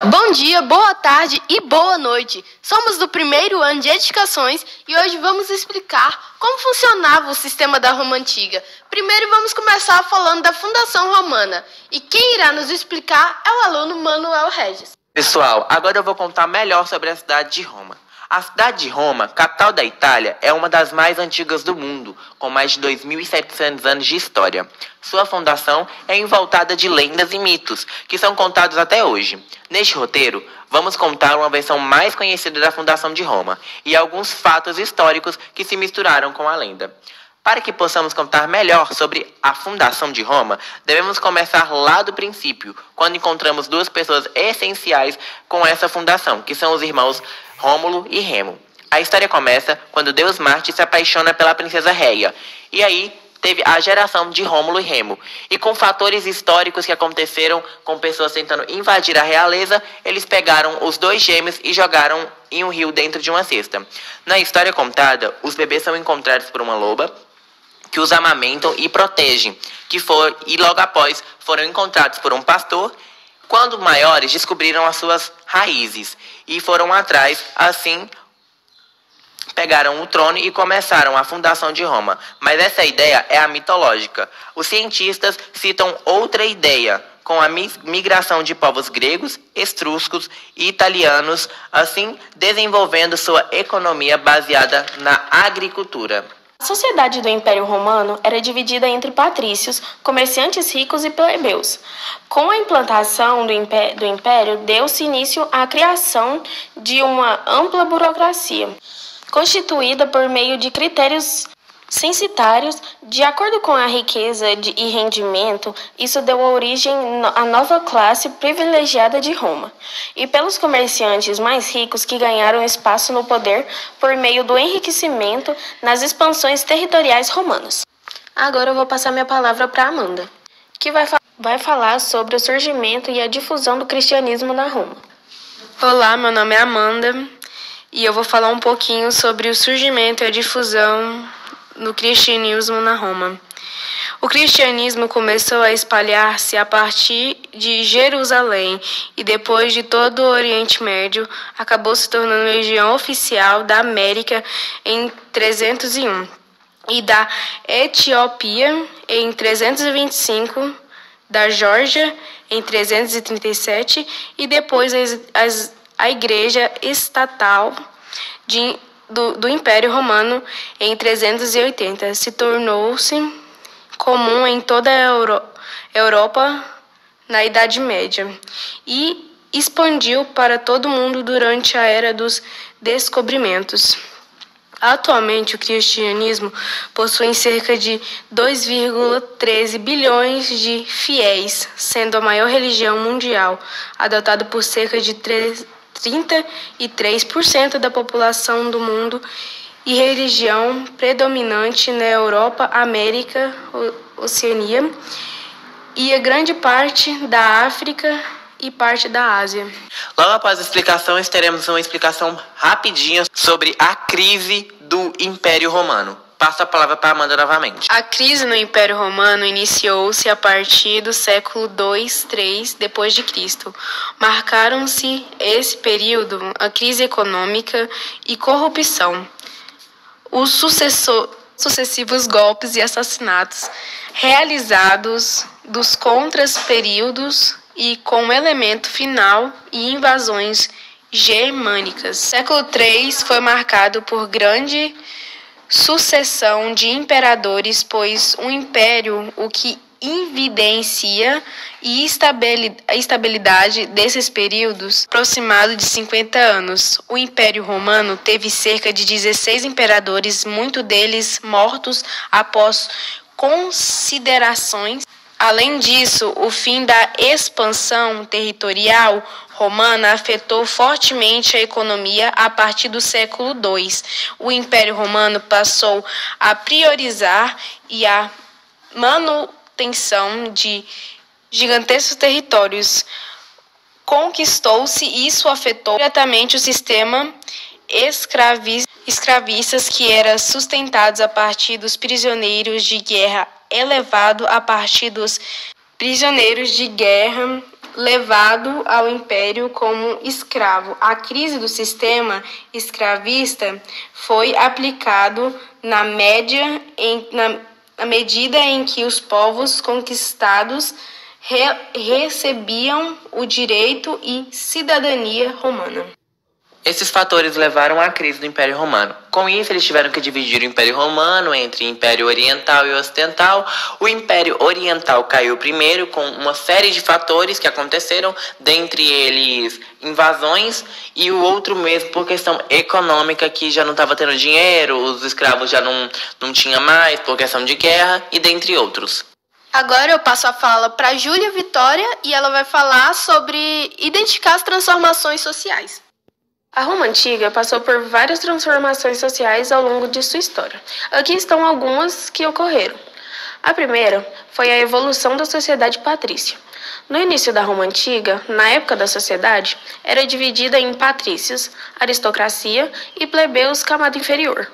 Bom dia, boa tarde e boa noite. Somos do primeiro ano de Edificações e hoje vamos explicar como funcionava o sistema da Roma Antiga. Primeiro vamos começar falando da fundação romana e quem irá nos explicar é o aluno Manuel Regis. Pessoal, agora eu vou contar melhor sobre a cidade de Roma. A cidade de Roma, capital da Itália, é uma das mais antigas do mundo, com mais de 2.700 anos de história. Sua fundação é envoltada de lendas e mitos, que são contados até hoje. Neste roteiro, vamos contar uma versão mais conhecida da fundação de Roma e alguns fatos históricos que se misturaram com a lenda. Para que possamos contar melhor sobre a fundação de Roma, devemos começar lá do princípio, quando encontramos duas pessoas essenciais com essa fundação, que são os irmãos Rômulo e Remo. A história começa quando Deus Marte se apaixona pela princesa Réia, e aí teve a geração de Rômulo e Remo. E com fatores históricos que aconteceram com pessoas tentando invadir a realeza, eles pegaram os dois gêmeos e jogaram em um rio dentro de uma cesta. Na história contada, os bebês são encontrados por uma loba, que os amamentam e protegem, e logo após foram encontrados por um pastor. Quando maiores, descobriram as suas raízes e foram atrás, assim pegaram o trono e começaram a fundação de Roma. Mas essa ideia é a mitológica. Os cientistas citam outra ideia, com a migração de povos gregos, etruscos e italianos, assim desenvolvendo sua economia baseada na agricultura. A sociedade do Império Romano era dividida entre patrícios, comerciantes ricos e plebeus. Com a implantação do Império, deu-se início à criação de uma ampla burocracia, constituída por meio de critérios censitários. De acordo com a riqueza e rendimento, isso deu origem à nova classe privilegiada de Roma, e pelos comerciantes mais ricos que ganharam espaço no poder por meio do enriquecimento nas expansões territoriais romanas. Agora eu vou passar minha palavra para Amanda, que vai falar sobre o surgimento e a difusão do cristianismo na Roma. Olá, meu nome é Amanda e eu vou falar um pouquinho sobre o surgimento e a difusão no cristianismo na Roma. O cristianismo começou a espalhar-se a partir de Jerusalém e depois de todo o Oriente Médio, acabou se tornando religião oficial da América em 301 e da Etiópia em 325, da Geórgia em 337 e depois a Igreja Estatal do Império Romano em 380. Se tornou-se comum em toda a Europa na Idade Média e expandiu para todo o mundo durante a Era dos Descobrimentos. Atualmente, o cristianismo possui cerca de 2,13 bilhões de fiéis, sendo a maior religião mundial, adotada por cerca de 33% da população do mundo e religião predominante na Europa, América, Oceania e a grande parte da África e parte da Ásia. Logo após as explicações, teremos uma explicação rapidinha sobre a crise do Império Romano. Passo a palavra para Amanda novamente. A crise no Império Romano iniciou-se a partir do século II, III depois de Cristo. Marcaram-se esse período a crise econômica e corrupção, os sucessivos golpes e assassinatos realizados dos contras-períodos e com elemento final e invasões germânicas. O século III foi marcado por grande sucessão de imperadores, pois um império o que evidencia a estabilidade desses períodos aproximado de 50 anos. O Império Romano teve cerca de 16 imperadores, muitos deles mortos após considerações. Além disso, o fim da expansão territorial romana afetou fortemente a economia a partir do século II. O Império Romano passou a priorizar a manutenção de gigantescos territórios. Conquistou-se e isso afetou diretamente o sistema escravistas que era sustentados a partir dos prisioneiros de guerra, elevado a partir dos prisioneiros de guerra levado ao império como escravo. A crise do sistema escravista foi aplicado na medida em que os povos conquistados recebiam o direito e cidadania romana. Esses fatores levaram à crise do Império Romano. Com isso, eles tiveram que dividir o Império Romano entre Império Oriental e Ocidental. O Império Oriental caiu primeiro com uma série de fatores que aconteceram, dentre eles invasões, e o outro mesmo por questão econômica, que já não estava tendo dinheiro, os escravos já não tinham mais por questão de guerra, e dentre outros. Agora eu passo a fala para Júlia Vitória e ela vai falar sobre identificar as transformações sociais. A Roma Antiga passou por várias transformações sociais ao longo de sua história. Aqui estão algumas que ocorreram. A primeira foi a evolução da sociedade patrícia. No início da Roma Antiga, na época da sociedade, era dividida em patrícios, aristocracia e plebeus, camada inferior.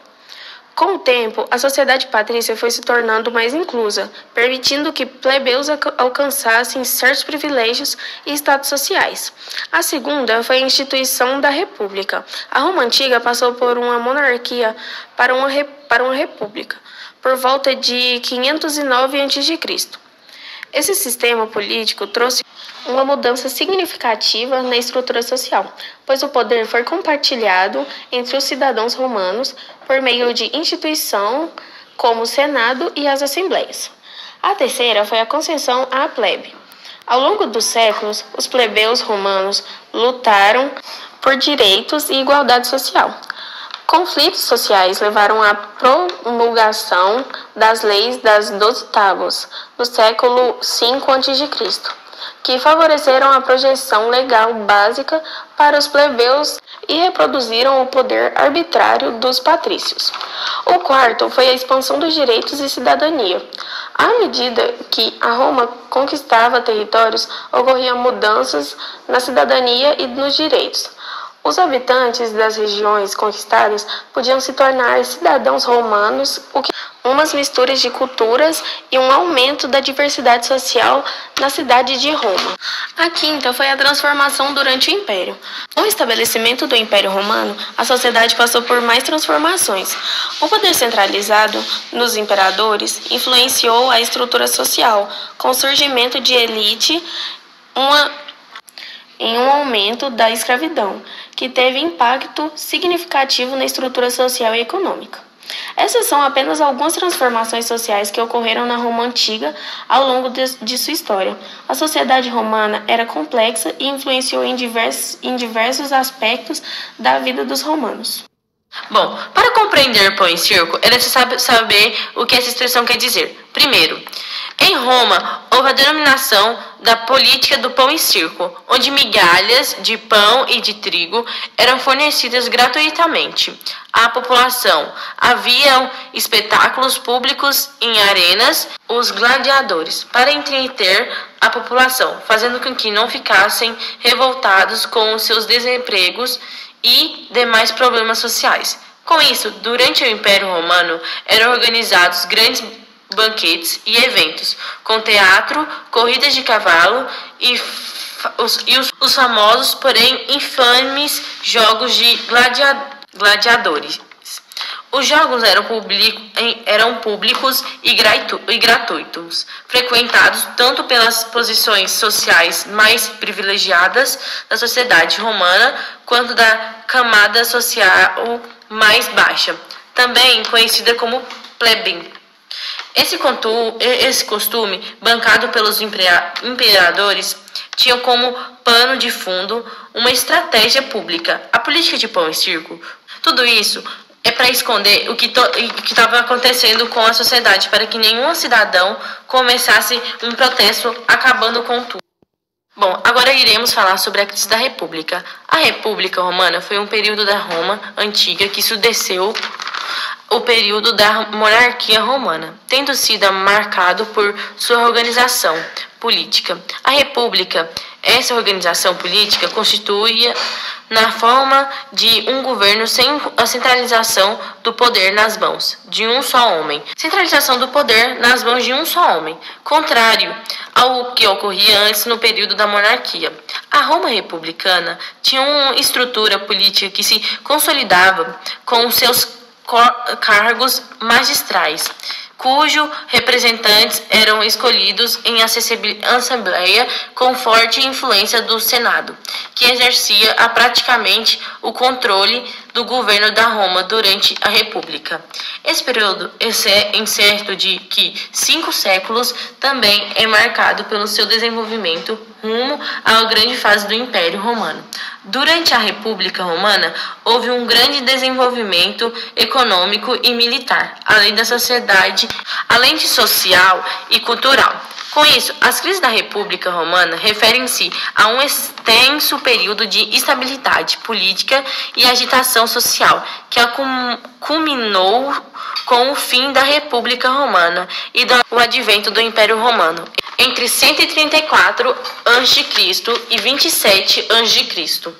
Com o tempo, a sociedade patrícia foi se tornando mais inclusa, permitindo que plebeus alcançassem certos privilégios e status sociais. A segunda foi a instituição da República. A Roma Antiga passou por uma monarquia para uma república, por volta de 509 a.C. Esse sistema político trouxe uma mudança significativa na estrutura social, pois o poder foi compartilhado entre os cidadãos romanos por meio de instituição como o Senado e as Assembleias. A terceira foi a concessão à plebe. Ao longo dos séculos, os plebeus romanos lutaram por direitos e igualdade social. Conflitos sociais levaram à promulgação das leis das 12 Tábuas, no século V a.C., que favoreceram a projeção legal básica para os plebeus e reproduziram o poder arbitrário dos patrícios. O quarto foi a expansão dos direitos e cidadania. À medida que a Roma conquistava territórios, ocorriam mudanças na cidadania e nos direitos. Os habitantes das regiões conquistadas podiam se tornar cidadãos romanos, o que umas misturas de culturas e um aumento da diversidade social na cidade de Roma. A quinta foi a transformação durante o Império. Com o estabelecimento do Império Romano, a sociedade passou por mais transformações. O poder centralizado nos imperadores influenciou a estrutura social, com o surgimento de elite em um aumento da escravidão, que teve impacto significativo na estrutura social e econômica. Essas são apenas algumas transformações sociais que ocorreram na Roma Antiga ao longo de sua história. A sociedade romana era complexa e influenciou em diversos aspectos da vida dos romanos. Bom, para compreender pão e circo, é necessário saber o que essa expressão quer dizer. Primeiro, em Roma, houve a denominação da política do pão e circo, onde migalhas de pão e de trigo eram fornecidas gratuitamente à população. Haviam espetáculos públicos em arenas, os gladiadores, para entreter a população, fazendo com que não ficassem revoltados com os seus desempregos e demais problemas sociais. Com isso, durante o Império Romano, eram organizados grandes banquetes e eventos, com teatro, corridas de cavalo e os famosos, porém infames, jogos de gladiadores. Os jogos eram públicos e gratuitos, frequentados tanto pelas posições sociais mais privilegiadas da sociedade romana, quanto da camada social mais baixa, também conhecida como plebe. Esse costume, bancado pelos imperadores, tinha como pano de fundo uma estratégia pública, a política de pão e circo. Tudo isso é para esconder o que estava acontecendo com a sociedade, para que nenhum cidadão começasse um protesto acabando com tudo. Bom, agora iremos falar sobre a crise da República. A República Romana foi um período da Roma Antiga que sucedeu o período da monarquia romana, tendo sido marcado por sua organização política. A República, essa organização política, constituía na forma de um governo sem a centralização do poder nas mãos de um só homem. Centralização do poder nas mãos de um só homem, contrário ao que ocorria antes no período da monarquia. A Roma republicana tinha uma estrutura política que se consolidava com seus cargos magistrais, cujos representantes eram escolhidos em assembleia com forte influência do Senado, que exercia praticamente o controle do governo da Roma durante a República. Esse período incerto de que 5 séculos também é marcado pelo seu desenvolvimento rumo à grande fase do Império Romano. Durante a República Romana, houve um grande desenvolvimento econômico e militar, além da sociedade, além de social e cultural. Com isso, as crises da República Romana referem-se a um extenso período de instabilidade política e agitação social, que culminou com o fim da República Romana e o advento do Império Romano, entre 134 a.C. e 27 a.C.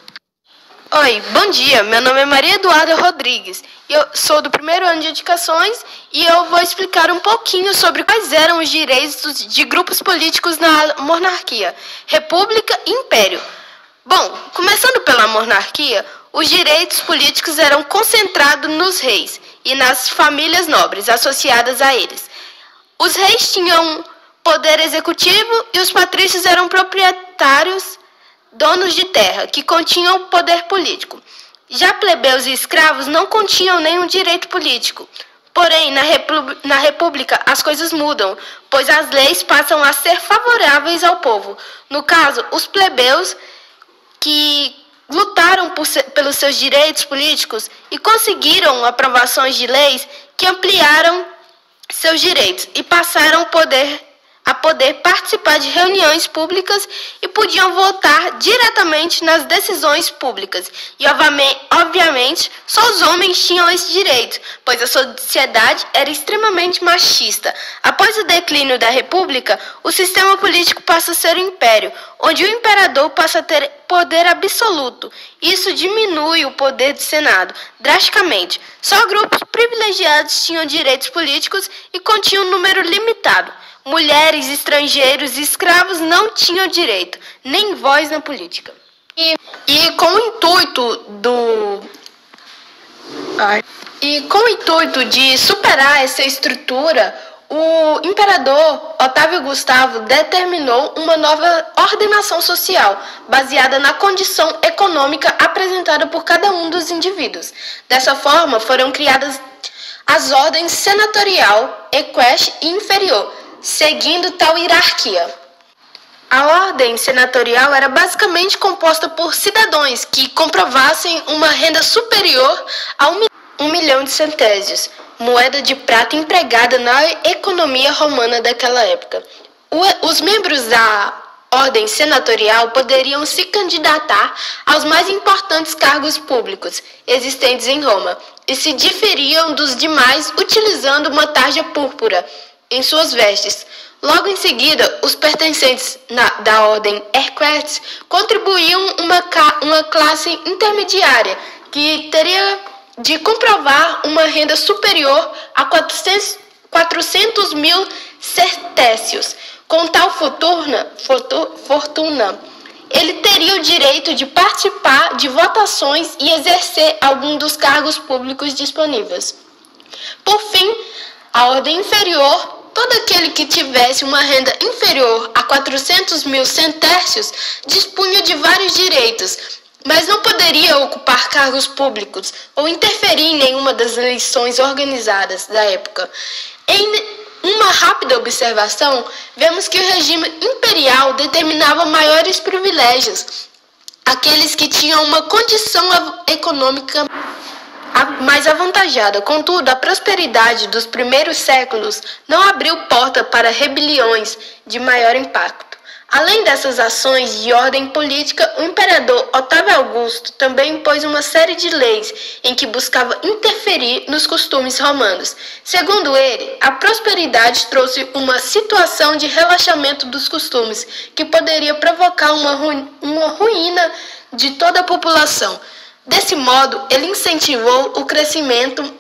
Oi, bom dia. Meu nome é Maria Eduarda Rodrigues. Eu sou do primeiro ano de Edificações e eu vou explicar um pouquinho sobre quais eram os direitos de grupos políticos na monarquia, república e império. Bom, começando pela monarquia, os direitos políticos eram concentrados nos reis e nas famílias nobres associadas a eles. Os reis tinham poder executivo e os patrícios eram proprietários, donos de terra, que continham poder político. Já plebeus e escravos não continham nenhum direito político. Porém, na República, as coisas mudam, pois as leis passam a ser favoráveis ao povo. No caso, os plebeus que lutaram pelos seus direitos políticos e conseguiram aprovações de leis que ampliaram seus direitos e passaram a poder participar de reuniões públicas e podiam votar diretamente nas decisões públicas. E, obviamente, só os homens tinham esse direito, pois a sociedade era extremamente machista. Após o declínio da República, o sistema político passa a ser o império, onde o imperador passa a ter poder absoluto. Isso diminui o poder do Senado drasticamente. Só grupos privilegiados tinham direitos políticos e continham um número limitado. Mulheres, estrangeiros e escravos não tinham direito, nem voz na política. E com o intuito de superar essa estrutura, o imperador Otávio Gustavo determinou uma nova ordenação social, baseada na condição econômica apresentada por cada um dos indivíduos. Dessa forma, foram criadas as ordens senatorial, equestre e inferior, seguindo tal hierarquia. A ordem senatorial era basicamente composta por cidadãos que comprovassem uma renda superior a 1 milhão de centésios, moeda de prata empregada na economia romana daquela época. Os membros da ordem senatorial poderiam se candidatar aos mais importantes cargos públicos existentes em Roma e se diferiam dos demais utilizando uma tarja púrpura em suas vestes. Logo em seguida, os pertencentes da ordem equestre contribuíam uma classe intermediária que teria de comprovar uma renda superior a 400 mil sestercios. Com tal fortuna, ele teria o direito de participar de votações e exercer algum dos cargos públicos disponíveis. Por fim, a ordem inferior, todo aquele que tivesse uma renda inferior a 400 mil centésios, dispunha de vários direitos, mas não poderia ocupar cargos públicos ou interferir em nenhuma das eleições organizadas da época. Em uma rápida observação, vemos que o regime imperial determinava maiores privilégios àqueles que tinham uma condição econômica mais avantajada. Contudo, a prosperidade dos primeiros séculos não abriu porta para rebeliões de maior impacto. Além dessas ações de ordem política, o imperador Otávio Augusto também impôs uma série de leis em que buscava interferir nos costumes romanos. Segundo ele, a prosperidade trouxe uma situação de relaxamento dos costumes, que poderia provocar uma ruína de toda a população. Desse modo, ele incentivou o crescimento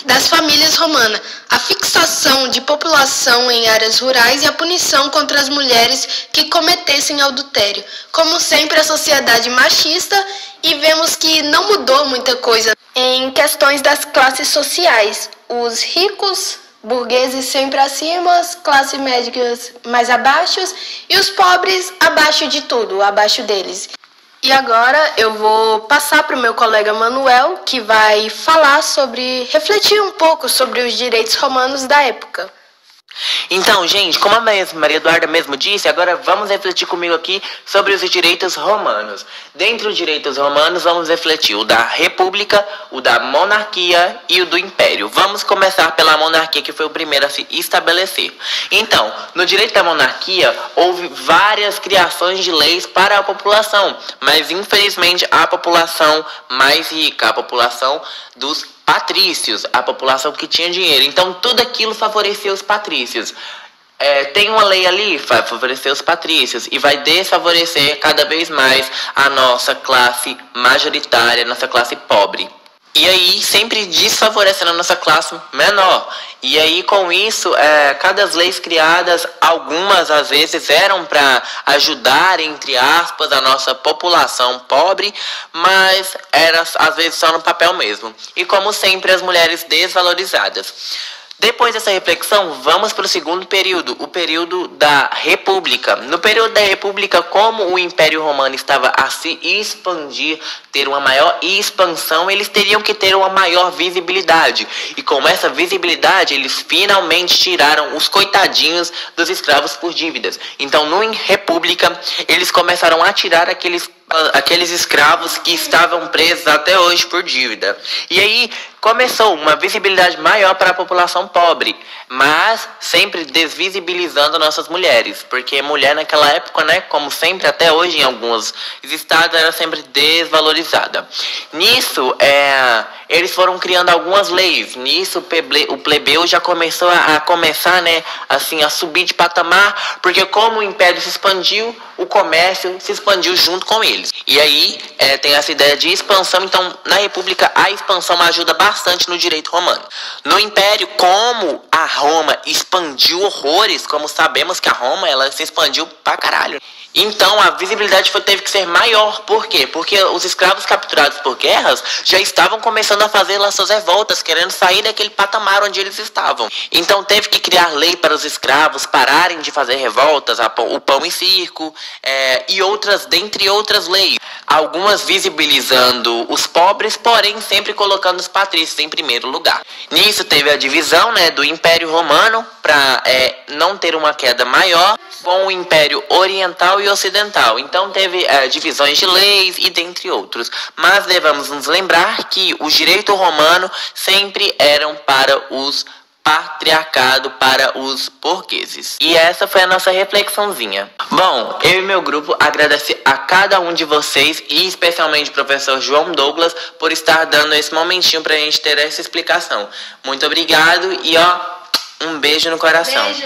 das famílias romanas, a fixação de população em áreas rurais e a punição contra as mulheres que cometessem adultério. Como sempre, a sociedade machista, e vemos que não mudou muita coisa em questões das classes sociais. Os ricos, burgueses sempre acima, as classes médias mais abaixo e os pobres abaixo de tudo, abaixo deles. E agora eu vou passar para o meu colega Manuel, que vai refletir um pouco sobre os direitos romanos da época. Então, gente, como a Maria Eduarda mesmo disse, agora vamos refletir comigo aqui sobre os direitos romanos. Dentre os direitos romanos, vamos refletir o da república, o da monarquia e o do império. Vamos começar pela monarquia, que foi o primeiro a se estabelecer. Então, no direito da monarquia, houve várias criações de leis para a população, mas infelizmente a população mais rica, a população dos patrícios, a população que tinha dinheiro. Então, tudo aquilo favorecia os patrícios. Tem uma lei ali, vai favorecer os patrícios e vai desfavorecer cada vez mais a nossa classe majoritária, nossa classe pobre. E aí, sempre desfavorecendo a nossa classe menor. E aí, com isso, cada leis criadas, algumas às vezes eram para ajudar, entre aspas, a nossa população pobre, mas era às vezes só no papel mesmo. E como sempre, as mulheres desvalorizadas. Depois dessa reflexão, vamos para o segundo período, o período da República. No período da República, como o Império Romano estava a se expandir, ter uma maior expansão, eles teriam que ter uma maior visibilidade. E com essa visibilidade, eles finalmente tiraram os coitadinhos dos escravos por dívidas. Então, no República, eles começaram a tirar aqueles escravos que estavam presos até hoje por dívida. E aí começou uma visibilidade maior para a população pobre, mas sempre desvisibilizando nossas mulheres, porque mulher naquela época, né, como sempre até hoje em alguns estados, era sempre desvalorizada. Nisso, eles foram criando algumas leis. Nisso, o plebeu já começou a subir de patamar, porque como o império se expandiu, o comércio se expandiu junto com eles. E aí tem essa ideia de expansão. Então, na República, a expansão ajuda bastante no direito romano. No Império, como a Roma expandiu horrores, como sabemos que a Roma ela se expandiu pra caralho. Então, a visibilidade teve que ser maior. Por quê? Porque os escravos capturados por guerras já estavam começando a fazer lá suas revoltas, querendo sair daquele patamar onde eles estavam. Então, teve que criar lei para os escravos pararem de fazer revoltas, o pão e circo, e dentre outras leis. Algumas visibilizando os pobres, porém sempre colocando os patrícios em primeiro lugar. Nisso, teve a divisão, do Império Romano, para não ter uma queda maior, com o Império Oriental e Ocidental. Então teve divisões de leis e dentre outros. Mas devemos nos lembrar que o direito romano sempre eram para os patriarcado, para os burgueses. E essa foi a nossa reflexãozinha. Bom, eu e meu grupo agradecemos a cada um de vocês e especialmente o professor João Douglas por estar dando esse momentinho pra gente ter essa explicação. Muito obrigado e um beijo no coração. Beijo.